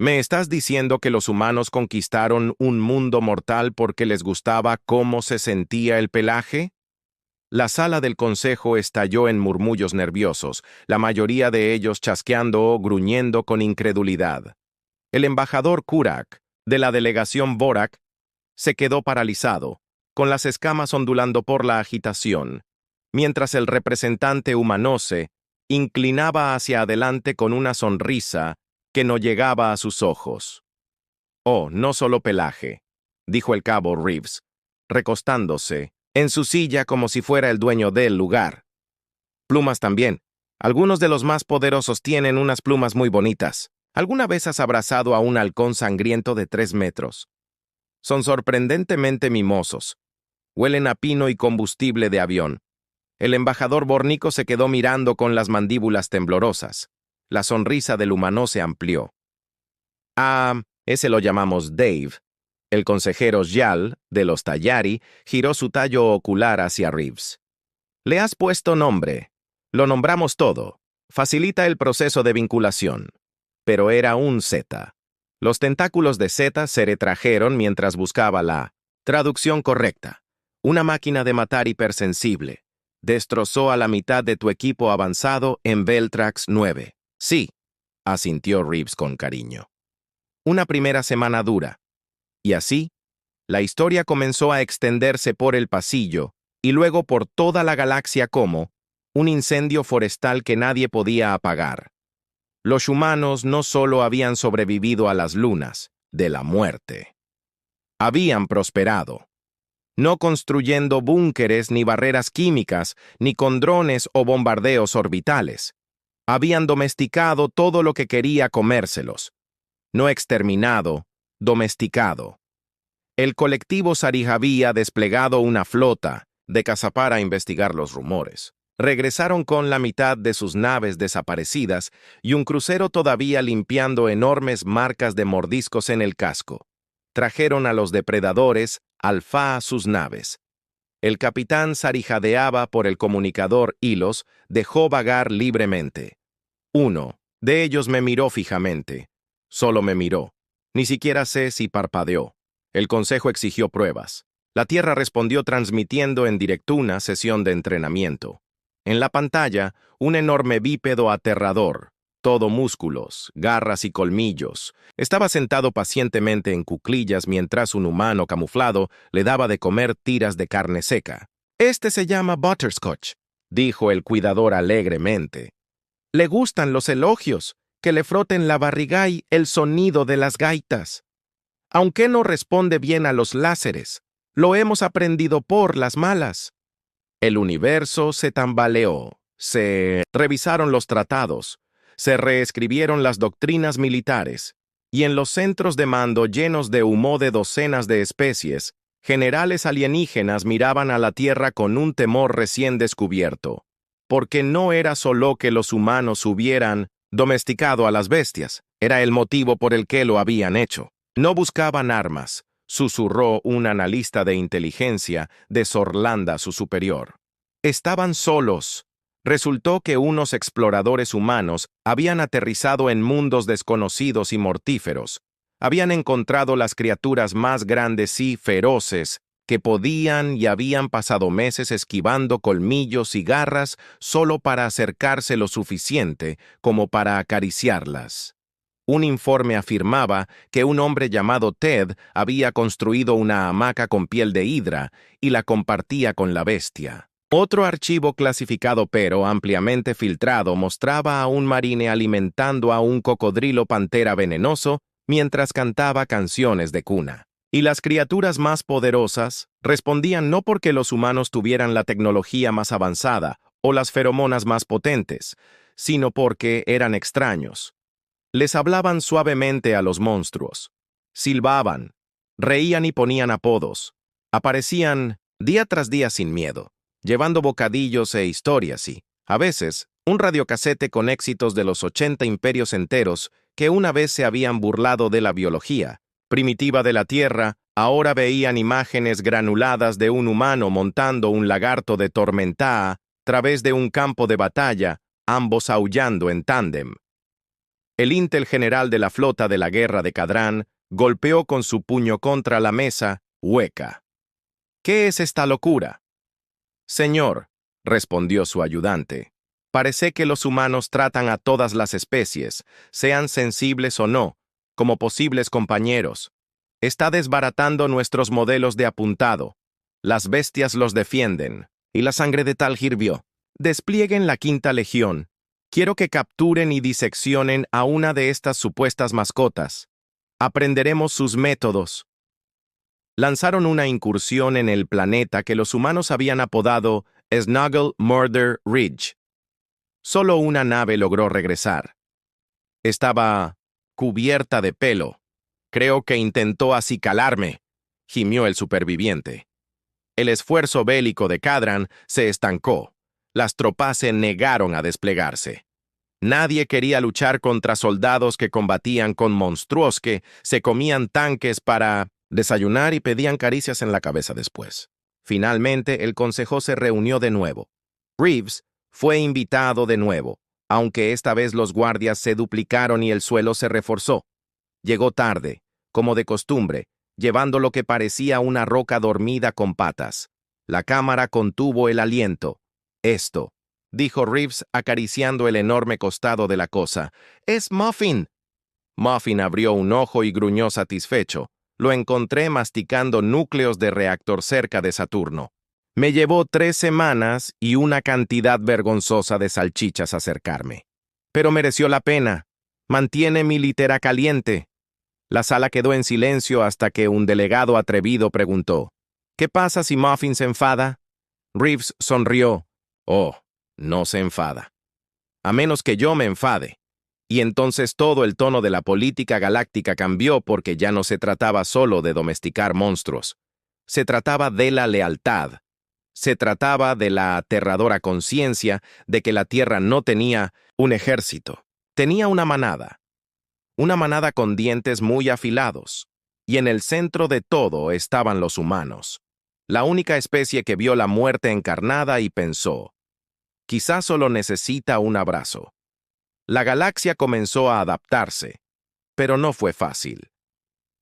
¿Me estás diciendo que los humanos conquistaron un mundo mortal porque les gustaba cómo se sentía el pelaje? La sala del consejo estalló en murmullos nerviosos, la mayoría de ellos chasqueando o gruñendo con incredulidad. El embajador Kurak, de la delegación Borak, se quedó paralizado, con las escamas ondulando por la agitación, mientras el representante Humanose inclinaba hacia adelante con una sonrisa que no llegaba a sus ojos. «Oh, no solo pelaje», dijo el cabo Reeves, recostándose en su silla como si fuera el dueño del lugar. «Plumas también. Algunos de los más poderosos tienen unas plumas muy bonitas. ¿Alguna vez has abrazado a un halcón sangriento de 3 metros? Son sorprendentemente mimosos. Huelen a pino y combustible de avión». El embajador Bornico se quedó mirando con las mandíbulas temblorosas. La sonrisa del humano se amplió. «Ah, ese lo llamamos Dave». El consejero Yal, de los Tallari, giró su tallo ocular hacia Reeves. «Le has puesto nombre. Lo nombramos todo. Facilita el proceso de vinculación». Pero era un Z. Los tentáculos de Z se retrajeron mientras buscaba la traducción correcta. Una máquina de matar hipersensible. Destrozó a la mitad de tu equipo avanzado en Veltrax 9. Sí, asintió Reeves con cariño. Una primera semana dura. Y así, la historia comenzó a extenderse por el pasillo y luego por toda la galaxia como un incendio forestal que nadie podía apagar. Los humanos no solo habían sobrevivido a las lunas de la muerte, habían prosperado. No construyendo búnkeres ni barreras químicas, ni con drones o bombardeos orbitales. Habían domesticado todo lo que quería comérselos. No exterminado, domesticado. El colectivo Sarij había desplegado una flota de caza para investigar los rumores. Regresaron con la mitad de sus naves desaparecidas y un crucero todavía limpiando enormes marcas de mordiscos en el casco. Trajeron a los depredadores Alfa a sus naves. El capitán zarijadeaba por el comunicador y los dejó vagar libremente. Uno de ellos me miró fijamente. Solo me miró. Ni siquiera sé si parpadeó. El consejo exigió pruebas. La Tierra respondió transmitiendo en directo una sesión de entrenamiento. En la pantalla, un enorme bípedo aterrador, todo músculos, garras y colmillos, estaba sentado pacientemente en cuclillas mientras un humano camuflado le daba de comer tiras de carne seca. «Este se llama Butterscotch», dijo el cuidador alegremente. «Le gustan los elogios, que le froten la barriga y el sonido de las gaitas. Aunque no responde bien a los láseres, lo hemos aprendido por las malas». El universo se tambaleó, se revisaron los tratados, se reescribieron las doctrinas militares, y en los centros de mando llenos de humo de docenas de especies, generales alienígenas miraban a la Tierra con un temor recién descubierto, porque no era solo que los humanos hubieran domesticado a las bestias, era el motivo por el que lo habían hecho. No buscaban armas, susurró un analista de inteligencia de Sorlanda, su superior. Estaban solos. Resultó que unos exploradores humanos habían aterrizado en mundos desconocidos y mortíferos. Habían encontrado las criaturas más grandes y feroces que podían y habían pasado meses esquivando colmillos y garras solo para acercarse lo suficiente como para acariciarlas. Un informe afirmaba que un hombre llamado Ted había construido una hamaca con piel de hidra y la compartía con la bestia. Otro archivo clasificado pero ampliamente filtrado mostraba a un marine alimentando a un cocodrilo pantera venenoso mientras cantaba canciones de cuna. Y las criaturas más poderosas respondían no porque los humanos tuvieran la tecnología más avanzada o las feromonas más potentes, sino porque eran extraños. Les hablaban suavemente a los monstruos, silbaban, reían y ponían apodos, aparecían día tras día sin miedo, llevando bocadillos e historias y, a veces, un radiocasete con éxitos de los 80 imperios enteros que una vez se habían burlado de la biología primitiva de la Tierra, ahora veían imágenes granuladas de un humano montando un lagarto de Tormentaa a través de un campo de batalla, ambos aullando en tándem. El intel general de la flota de la guerra de Cadrán golpeó con su puño contra la mesa, hueca. ¿Qué es esta locura? Señor, respondió su ayudante, parece que los humanos tratan a todas las especies, sean sensibles o no, como posibles compañeros. Está desbaratando nuestros modelos de apuntado. Las bestias los defienden, y la sangre de Tal hirvió. Desplieguen la quinta legión. Quiero que capturen y diseccionen a una de estas supuestas mascotas. Aprenderemos sus métodos. Lanzaron una incursión en el planeta que los humanos habían apodado Snuggle Murder Ridge. Solo una nave logró regresar. Estaba cubierta de pelo. Creo que intentó acicalarme, gimió el superviviente. El esfuerzo bélico de Cadrán se estancó. Las tropas se negaron a desplegarse. Nadie quería luchar contra soldados que combatían con monstruos que se comían tanques para desayunar y pedían caricias en la cabeza después. Finalmente, el consejo se reunió de nuevo. Reeves fue invitado de nuevo, aunque esta vez los guardias se duplicaron y el suelo se reforzó. Llegó tarde, como de costumbre, llevando lo que parecía una roca dormida con patas. La cámara contuvo el aliento. Esto, dijo Reeves acariciando el enorme costado de la cosa, es Muffin. Muffin abrió un ojo y gruñó satisfecho. Lo encontré masticando núcleos de reactor cerca de Saturno. Me llevó 3 semanas y una cantidad vergonzosa de salchichas acercarme. Pero mereció la pena. Mantiene mi litera caliente. La sala quedó en silencio hasta que un delegado atrevido preguntó, ¿qué pasa si Muffin se enfada? Reeves sonrió. Oh, no se enfada. A menos que yo me enfade. Y entonces todo el tono de la política galáctica cambió porque ya no se trataba solo de domesticar monstruos. Se trataba de la lealtad. Se trataba de la aterradora conciencia de que la Tierra no tenía un ejército. Tenía una manada. Una manada con dientes muy afilados. Y en el centro de todo estaban los humanos. La única especie que vio la muerte encarnada y pensó, quizás solo necesita un abrazo. La galaxia comenzó a adaptarse, pero no fue fácil.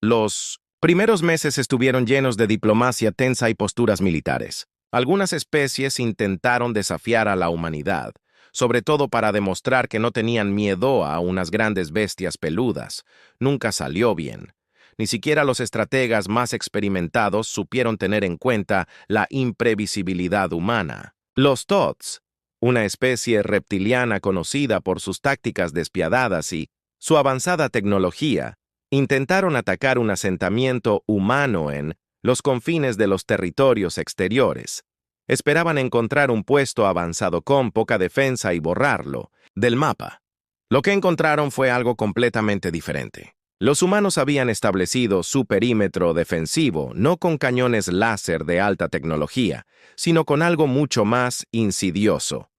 Los primeros meses estuvieron llenos de diplomacia tensa y posturas militares. Algunas especies intentaron desafiar a la humanidad, sobre todo para demostrar que no tenían miedo a unas grandes bestias peludas. Nunca salió bien. Ni siquiera los estrategas más experimentados supieron tener en cuenta la imprevisibilidad humana. Los Tots, una especie reptiliana conocida por sus tácticas despiadadas y su avanzada tecnología, intentaron atacar un asentamiento humano en los confines de los territorios exteriores. Esperaban encontrar un puesto avanzado con poca defensa y borrarlo del mapa. Lo que encontraron fue algo completamente diferente. Los humanos habían establecido su perímetro defensivo no con cañones láser de alta tecnología, sino con algo mucho más insidioso.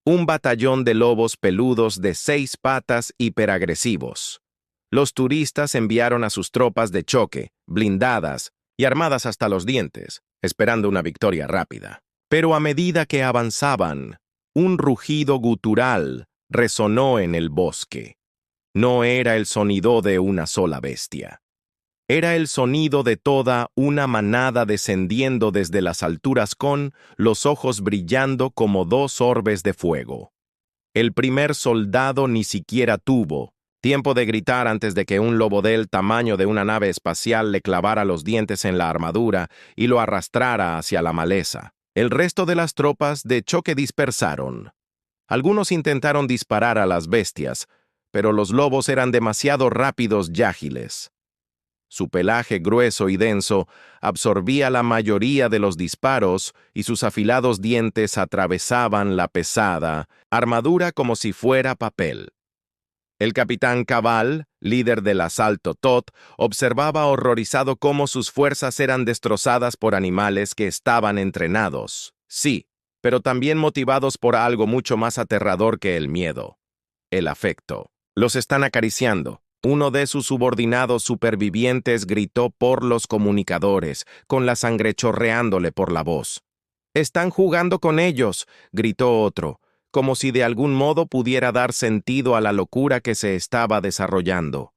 Un batallón de lobos peludos de 6 patas hiperagresivos. Los turistas enviaron a sus tropas de choque, blindadas y armadas hasta los dientes, esperando una victoria rápida. Pero a medida que avanzaban, un rugido gutural resonó en el bosque. No era el sonido de una sola bestia. Era el sonido de toda una manada descendiendo desde las alturas con los ojos brillando como 2 orbes de fuego. El primer soldado ni siquiera tuvo tiempo de gritar antes de que un lobo del tamaño de una nave espacial le clavara los dientes en la armadura y lo arrastrara hacia la maleza. El resto de las tropas de choque dispersaron. Algunos intentaron disparar a las bestias, pero los lobos eran demasiado rápidos y ágiles. Su pelaje grueso y denso absorbía la mayoría de los disparos y sus afilados dientes atravesaban la pesada armadura como si fuera papel. El capitán Cabal, líder del asalto Tot, observaba horrorizado cómo sus fuerzas eran destrozadas por animales que estaban entrenados. Sí, pero también motivados por algo mucho más aterrador que el miedo. El afecto. Los están acariciando. Uno de sus subordinados supervivientes gritó por los comunicadores, con la sangre chorreándole por la voz. «Están jugando con ellos», gritó otro. como si de algún modo pudiera dar sentido a la locura que se estaba desarrollando.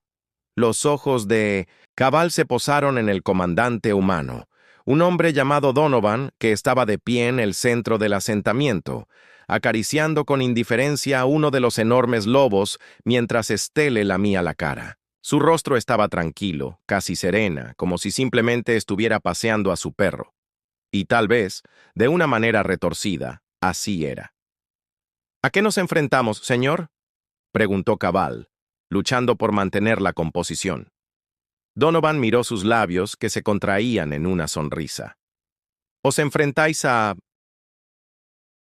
Los ojos de Cabal se posaron en el comandante humano, un hombre llamado Donovan que estaba de pie en el centro del asentamiento, acariciando con indiferencia a uno de los enormes lobos mientras éste le lamía la cara. Su rostro estaba tranquilo, casi serena, como si simplemente estuviera paseando a su perro. Y tal vez, de una manera retorcida, así era. ¿A qué nos enfrentamos, señor?, preguntó Cabal, luchando por mantener la composición. Donovan miró sus labios que se contraían en una sonrisa. Os enfrentáis a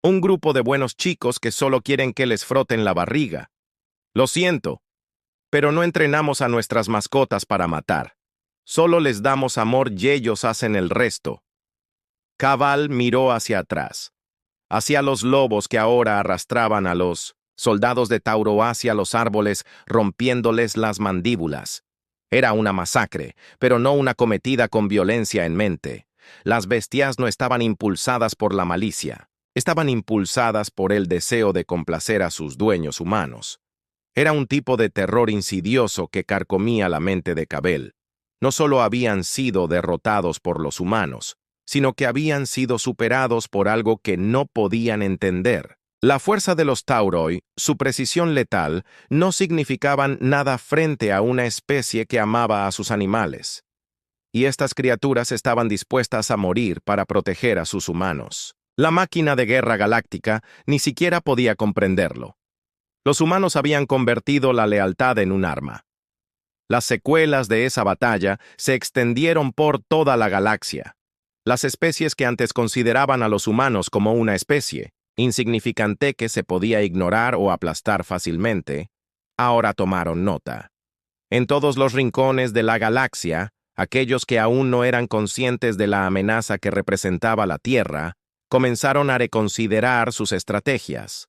un grupo de buenos chicos que solo quieren que les froten la barriga. Lo siento, pero no entrenamos a nuestras mascotas para matar. Solo les damos amor y ellos hacen el resto. Cabal miró hacia atrás, hacia los lobos que ahora arrastraban a los soldados de Tauro hacia los árboles, rompiéndoles las mandíbulas. Era una masacre, pero no una cometida con violencia en mente. Las bestias no estaban impulsadas por la malicia, estaban impulsadas por el deseo de complacer a sus dueños humanos. Era un tipo de terror insidioso que carcomía la mente de Cabal. No solo habían sido derrotados por los humanos, sino que habían sido superados por algo que no podían entender. La fuerza de los Tauroi, su precisión letal, no significaban nada frente a una especie que amaba a sus animales. Y estas criaturas estaban dispuestas a morir para proteger a sus humanos. La máquina de guerra galáctica ni siquiera podía comprenderlo. Los humanos habían convertido la lealtad en un arma. Las secuelas de esa batalla se extendieron por toda la galaxia. Las especies que antes consideraban a los humanos como una especie, insignificante que se podía ignorar o aplastar fácilmente, ahora tomaron nota. En todos los rincones de la galaxia, aquellos que aún no eran conscientes de la amenaza que representaba la Tierra, comenzaron a reconsiderar sus estrategias.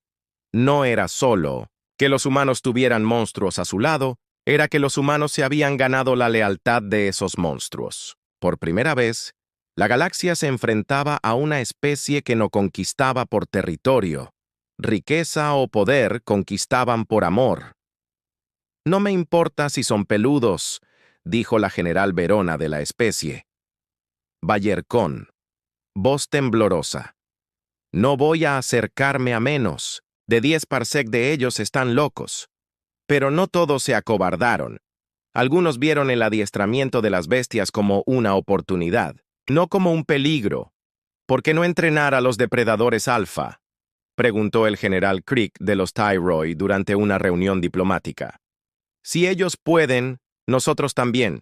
No era solo que los humanos tuvieran monstruos a su lado, era que los humanos se habían ganado la lealtad de esos monstruos. Por primera vez, la galaxia se enfrentaba a una especie que no conquistaba por territorio. Riqueza o poder conquistaban por amor. «No me importa si son peludos», dijo la general Verona de la especie. Bayercón, voz temblorosa. «No voy a acercarme a menos. De 10 parsec de ellos están locos». Pero no todos se acobardaron. Algunos vieron el adiestramiento de las bestias como una oportunidad, no como un peligro. ¿Por qué no entrenar a los depredadores alfa?, preguntó el general Crick de los Tauroi durante una reunión diplomática. Si ellos pueden, nosotros también.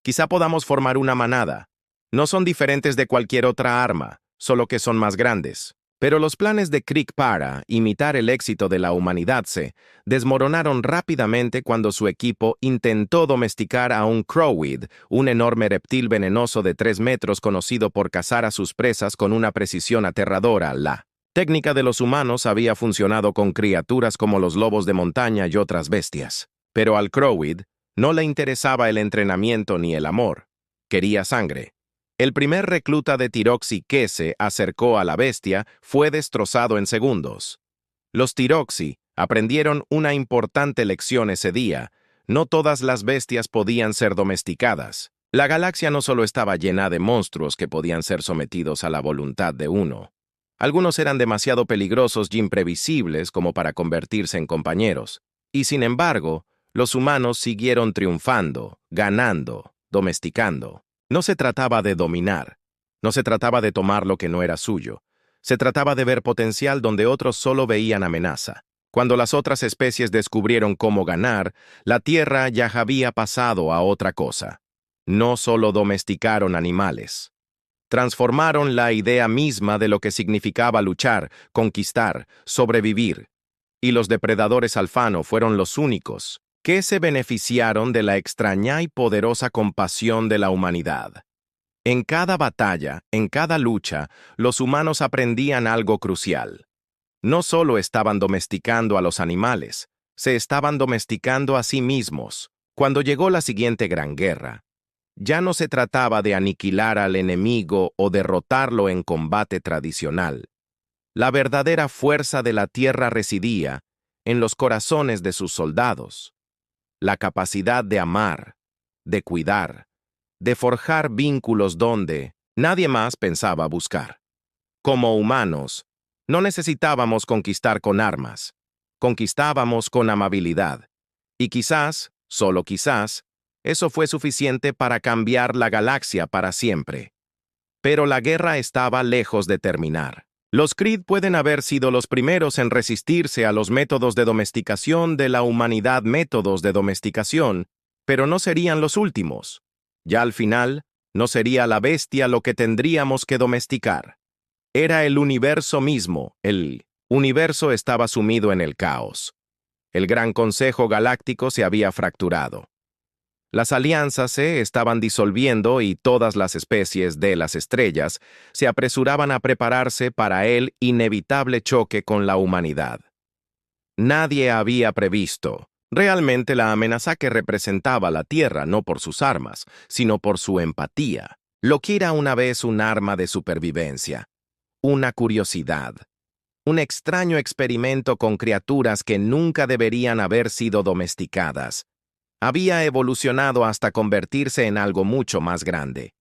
Quizá podamos formar una manada. No son diferentes de cualquier otra arma, solo que son más grandes. Pero los planes de Crick para imitar el éxito de la humanidad se desmoronaron rápidamente cuando su equipo intentó domesticar a un crowweed, un enorme reptil venenoso de 3 metros conocido por cazar a sus presas con una precisión aterradora. La técnica de los humanos había funcionado con criaturas como los lobos de montaña y otras bestias. Pero al crowweed no le interesaba el entrenamiento ni el amor. Quería sangre. El primer recluta de Tiroxi que se acercó a la bestia fue destrozado en segundos. Los Tiroxi aprendieron una importante lección ese día. No todas las bestias podían ser domesticadas. La galaxia no solo estaba llena de monstruos que podían ser sometidos a la voluntad de uno. Algunos eran demasiado peligrosos y imprevisibles como para convertirse en compañeros. Y sin embargo, los humanos siguieron triunfando, ganando, domesticando. No se trataba de dominar, no se trataba de tomar lo que no era suyo, se trataba de ver potencial donde otros solo veían amenaza. Cuando las otras especies descubrieron cómo ganar, la Tierra ya había pasado a otra cosa. No solo domesticaron animales, transformaron la idea misma de lo que significaba luchar, conquistar, sobrevivir. Y los depredadores alfano fueron los únicos que se beneficiaron de la extraña y poderosa compasión de la humanidad. En cada batalla, en cada lucha, los humanos aprendían algo crucial. No solo estaban domesticando a los animales, se estaban domesticando a sí mismos. Cuando llegó la siguiente gran guerra, ya no se trataba de aniquilar al enemigo o derrotarlo en combate tradicional. La verdadera fuerza de la Tierra residía en los corazones de sus soldados, la capacidad de amar, de cuidar, de forjar vínculos donde nadie más pensaba buscar. Como humanos, no necesitábamos conquistar con armas, conquistábamos con amabilidad, y quizás, solo quizás, eso fue suficiente para cambiar la galaxia para siempre. Pero la guerra estaba lejos de terminar. Los Kree pueden haber sido los primeros en resistirse a los métodos de domesticación de la humanidad, pero no serían los últimos. Ya al final, no sería la bestia lo que tendríamos que domesticar. Era el universo mismo. El universo estaba sumido en el caos. El Gran Consejo Galáctico se había fracturado. Las alianzas se estaban disolviendo y todas las especies de las estrellas se apresuraban a prepararse para el inevitable choque con la humanidad. Nadie había previsto realmente la amenaza que representaba la Tierra, no por sus armas, sino por su empatía, lo que era una vez un arma de supervivencia, una curiosidad, un extraño experimento con criaturas que nunca deberían haber sido domesticadas. Había evolucionado hasta convertirse en algo mucho más grande.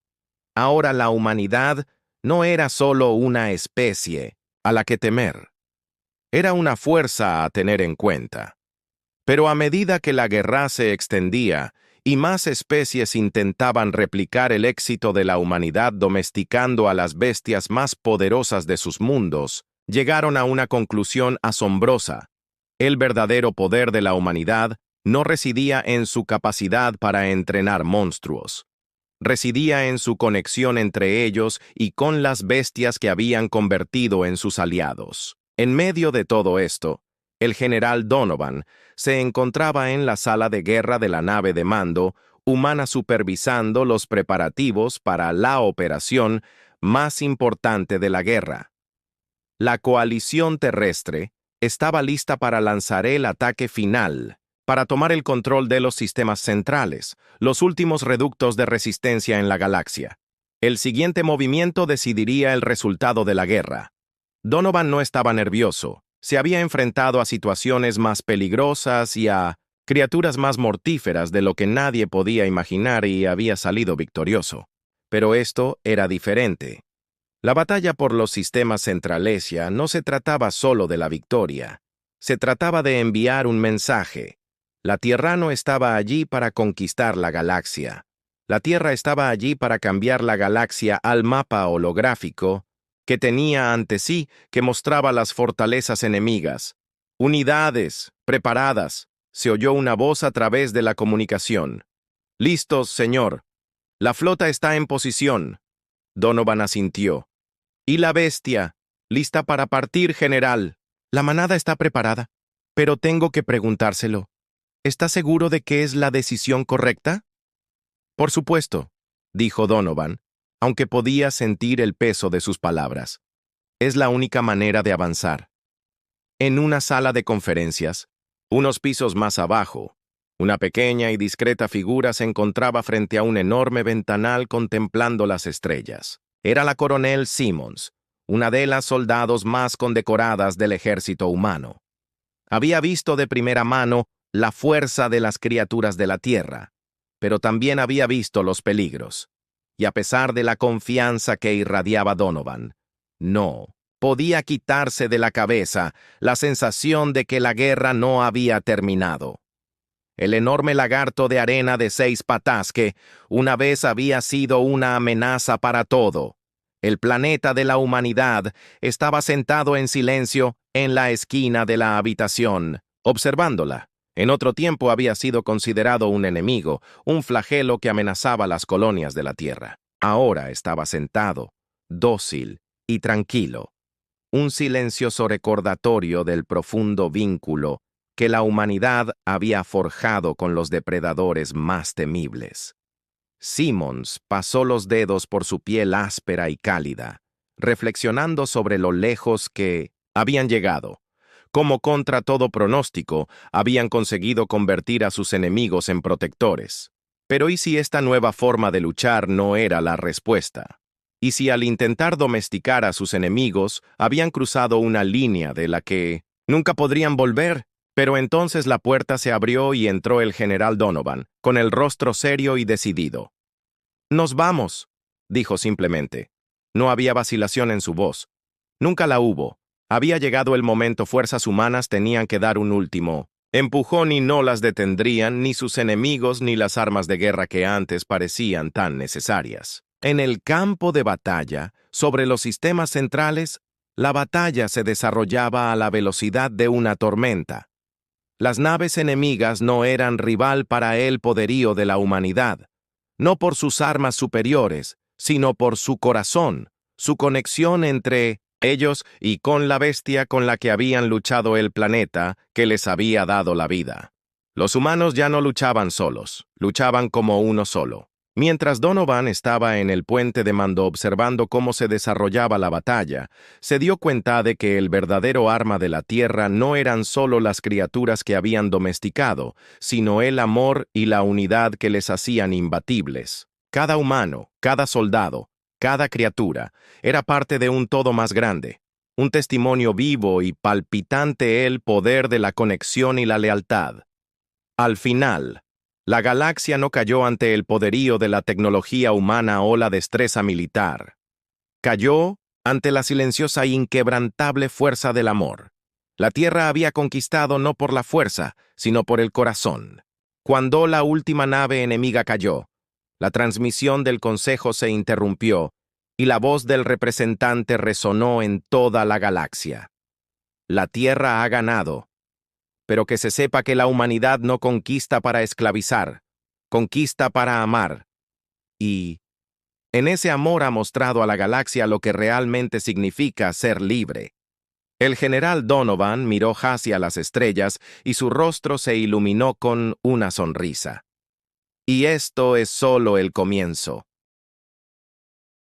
Ahora la humanidad no era solo una especie a la que temer. Era una fuerza a tener en cuenta. Pero a medida que la guerra se extendía y más especies intentaban replicar el éxito de la humanidad domesticando a las bestias más poderosas de sus mundos, llegaron a una conclusión asombrosa. El verdadero poder de la humanidad no residía en su capacidad para entrenar monstruos. Residía en su conexión entre ellos y con las bestias que habían convertido en sus aliados. En medio de todo esto, el general Donovan se encontraba en la sala de guerra de la nave de mando humana supervisando los preparativos para la operación más importante de la guerra. La coalición terrestre estaba lista para lanzar el ataque final, para tomar el control de los sistemas centrales, los últimos reductos de resistencia en la galaxia. El siguiente movimiento decidiría el resultado de la guerra. Donovan no estaba nervioso. Se había enfrentado a situaciones más peligrosas y a criaturas más mortíferas de lo que nadie podía imaginar y había salido victorioso. Pero esto era diferente. La batalla por los sistemas Centralesia no se trataba solo de la victoria. Se trataba de enviar un mensaje. La Tierra no estaba allí para conquistar la galaxia. La Tierra estaba allí para cambiar la galaxia al mapa holográfico que tenía ante sí, que mostraba las fortalezas enemigas. Unidades, preparadas. Se oyó una voz a través de la comunicación. «Listos, señor. La flota está en posición». Donovan asintió. «¿Y la bestia? Lista para partir, general». «La manada está preparada, pero tengo que preguntárselo. ¿Está seguro de que es la decisión correcta?» «Por supuesto», dijo Donovan, aunque podía sentir el peso de sus palabras. «Es la única manera de avanzar». En una sala de conferencias, unos pisos más abajo, una pequeña y discreta figura se encontraba frente a un enorme ventanal contemplando las estrellas. Era la coronel Simmons, una de las soldados más condecoradas del ejército humano. Había visto de primera mano la fuerza de las criaturas de la Tierra, pero también había visto los peligros. Y a pesar de la confianza que irradiaba Donovan, no podía quitarse de la cabeza la sensación de que la guerra no había terminado. El enorme lagarto de arena de 6 patas que una vez había sido una amenaza para todo, el planeta de la humanidad, estaba sentado en silencio en la esquina de la habitación, observándola. En otro tiempo había sido considerado un enemigo, un flagelo que amenazaba las colonias de la Tierra. Ahora estaba sentado, dócil y tranquilo. Un silencioso recordatorio del profundo vínculo que la humanidad había forjado con los depredadores más temibles. Simmons pasó los dedos por su piel áspera y cálida, reflexionando sobre lo lejos que habían llegado. Como contra todo pronóstico, habían conseguido convertir a sus enemigos en protectores. Pero ¿y si esta nueva forma de luchar no era la respuesta? y si al intentar domesticar a sus enemigos habían cruzado una línea de la que nunca podrían volver. Pero entonces la puerta se abrió y entró el general Donovan, con el rostro serio y decidido. «Nos vamos», dijo simplemente. No había vacilación en su voz. Nunca la hubo. Había llegado el momento, fuerzas humanas tenían que dar un último empujón y no las detendrían ni sus enemigos ni las armas de guerra que antes parecían tan necesarias. En el campo de batalla, sobre los sistemas centrales, la batalla se desarrollaba a la velocidad de una tormenta. Las naves enemigas no eran rival para el poderío de la humanidad, no por sus armas superiores, sino por su corazón, su conexión entre ellos y con la bestia con la que habían luchado el planeta que les había dado la vida. Los humanos ya no luchaban solos, luchaban como uno solo. Mientras Donovan estaba en el puente de mando observando cómo se desarrollaba la batalla, se dio cuenta de que el verdadero arma de la Tierra no eran solo las criaturas que habían domesticado, sino el amor y la unidad que les hacían imbatibles. Cada humano, cada soldado, cada criatura, era parte de un todo más grande, un testimonio vivo y palpitante el poder de la conexión y la lealtad. Al final, la galaxia no cayó ante el poderío de la tecnología humana o la destreza militar. Cayó ante la silenciosa e inquebrantable fuerza del amor. La Tierra había conquistado no por la fuerza, sino por el corazón. Cuando la última nave enemiga cayó, la transmisión del Consejo se interrumpió y la voz del representante resonó en toda la galaxia. La Tierra ha ganado. Pero que se sepa que la humanidad no conquista para esclavizar, conquista para amar. Y en ese amor ha mostrado a la galaxia lo que realmente significa ser libre. El general Donovan miró hacia las estrellas y su rostro se iluminó con una sonrisa. Y esto es solo el comienzo.